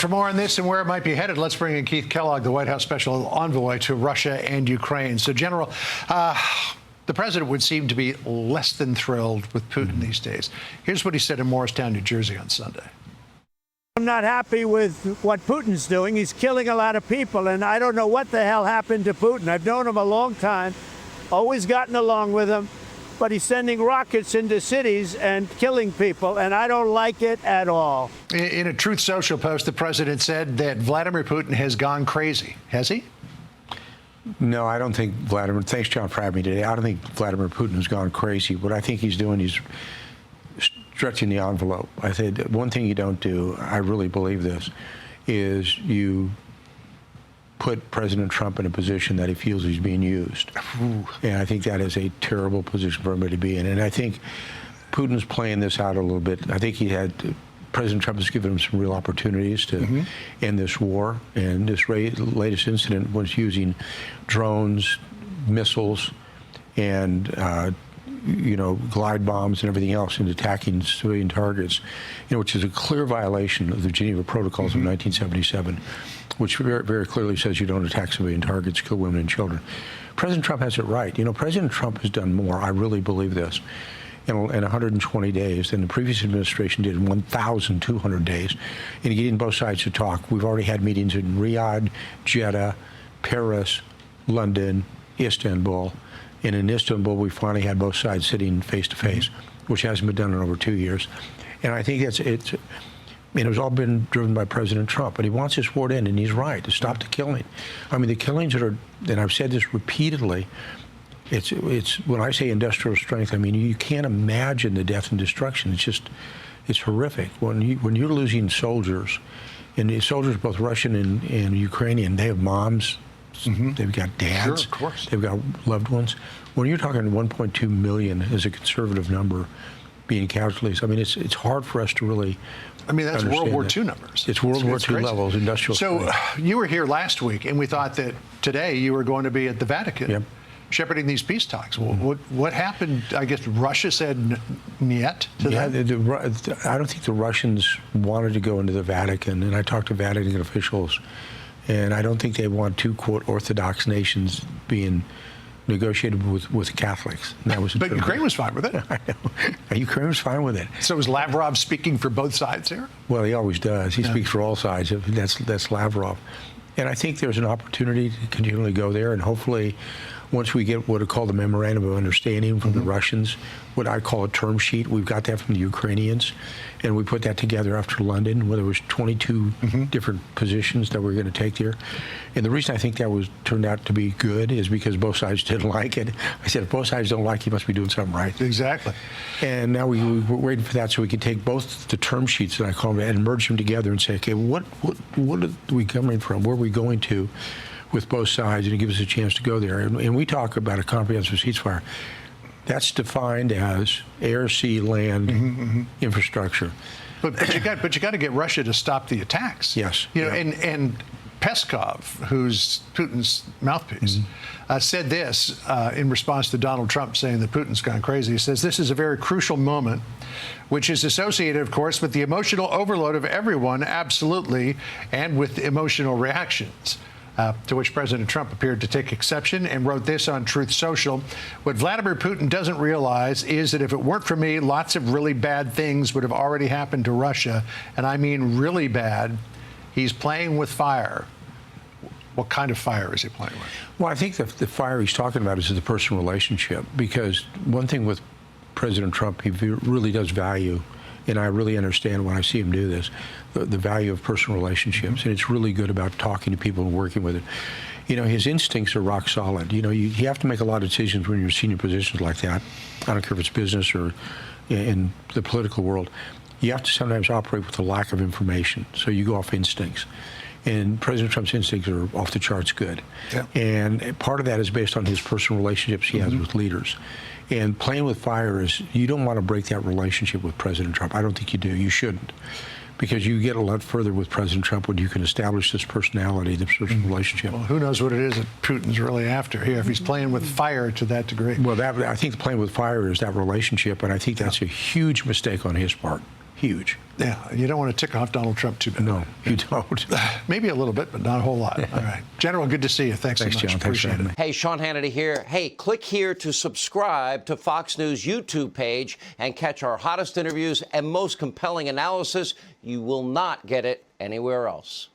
For more on this and where it might be headed, let's bring in Keith Kellogg, the White House Special Envoy to Russia and Ukraine. So, General, the president would seem to be less than thrilled with Putin these days. Here's what he said in Morristown, New Jersey on Sunday. I'm not happy with what Putin's doing. He's killing a lot of people, and I don't know what the hell happened to Putin. I've known him a long time, always gotten along with him, but he's sending rockets into cities and killing people, and I don't like it at all. In a Truth Social post, the president said that Vladimir Putin has gone crazy. Has he? No, I don't think Vladimir, thanks John for having me today. I don't think Vladimir Putin has gone crazy. What I think he's doing is stretching the envelope. I said one thing you don't do, I really believe this, is you put President Trump in a position that he feels he's being used. Ooh. And I think that is a terrible position for him to be in. And I think Putin's playing this out a little bit. I think President Trump has given him some real opportunities to end this war. And this latest incident was using drones, missiles, and glide bombs and everything else in attacking civilian targets, which is a clear violation of the Geneva Protocols of 1977, which very, very clearly says you don't attack civilian targets, kill women and children. President Trump has it right. President Trump has done more, I really believe this, in 120 days than the previous administration did in 1,200 days in getting both sides to talk. We've already had meetings in Riyadh, Jeddah, Paris, London, Istanbul. And in Istanbul, we finally had both sides sitting face to face, which hasn't been done in over 2 years. And I think it was all been driven by President Trump. But he wants this war to end, and he's right, to stop the killing. I mean, the killings that are, and I've said this repeatedly, it's when I say industrial strength, I mean, you can't imagine the death and destruction. It's horrific. When you're losing soldiers, and the soldiers, both Russian and Ukrainian, they have moms, they've got dads, sure, of course. They've got loved ones. When you're talking 1.2 million as a conservative number being casualties, I mean, it's hard for us to really that's World War II numbers. It's World War II levels, industrial So strength. You were here last week, and we thought that today you were going to be at the Vatican shepherding these peace talks. What happened? I guess Russia said niet to that? I don't think the Russians wanted to go into the Vatican, and I talked to Vatican officials, and I don't think they want two, quote, Orthodox nations being negotiated with Catholics. And that was but Ukraine was fine with it. I know. Ukraine was fine with it. So is Lavrov speaking for both sides here? Well, he always does. He speaks for all sides. That's Lavrov. And I think there's an opportunity to continually go there, and hopefully once we get what are called a memorandum of understanding from the Russians, what I call a term sheet, we've got that from the Ukrainians, and we put that together after London, where there was 22 different positions that we were going to take there. And the reason I think that turned out to be good is because both sides didn't like it. I said, if both sides don't like it, you must be doing something right. Exactly. And now we're waiting for that so we can take both the term sheets that I call them and merge them together and say, okay, what are we coming from? Where are we going to with both sides? And it gives us a chance to go there. And we talk about a comprehensive ceasefire. That's defined as air, sea, land infrastructure. But you got to get Russia to stop the attacks. Yes. And Peskov, who's Putin's mouthpiece, said this in response to Donald Trump saying that Putin's gone crazy. He says, this is a very crucial moment, which is associated, of course, with the emotional overload of everyone, absolutely, and with emotional reactions. To which President Trump appeared to take exception and wrote this on Truth Social. What Vladimir Putin doesn't realize is that if it weren't for me, lots of really bad things would have already happened to Russia. And I mean really bad. He's playing with fire. What kind of fire is he playing with? Well, I think the fire he's talking about is the personal relationship, because one thing with President Trump, he really does value, and I really understand when I see him do this, the value of personal relationships. And it's really good about talking to people and working with it. His instincts are rock solid. You have to make a lot of decisions when you're in senior positions like that. I don't care if it's business or in the political world. You have to sometimes operate with a lack of information. So you go off instincts. And President Trump's instincts are off the charts good. Yeah. And part of that is based on his personal relationships he has with leaders. And playing with fire is, you don't want to break that relationship with President Trump. I don't think you do. You shouldn't. Because you get a lot further with President Trump when you can establish this personality, this personal relationship. Well, who knows what it is that Putin's really after here, if he's playing with fire to that degree. Well, I think playing with fire is that relationship, and I think that's a huge mistake on his part. huge. Yeah, you don't want to tick off Donald Trump too bad. No, you don't. Maybe a little bit, but not a whole lot. All right. General, good to see you. Thanks so much. John. Thanks for Appreciate having it. me. Hey, Sean Hannity here. Hey, click here to subscribe to Fox News YouTube page and catch our hottest interviews and most compelling analysis. You will not get it anywhere else.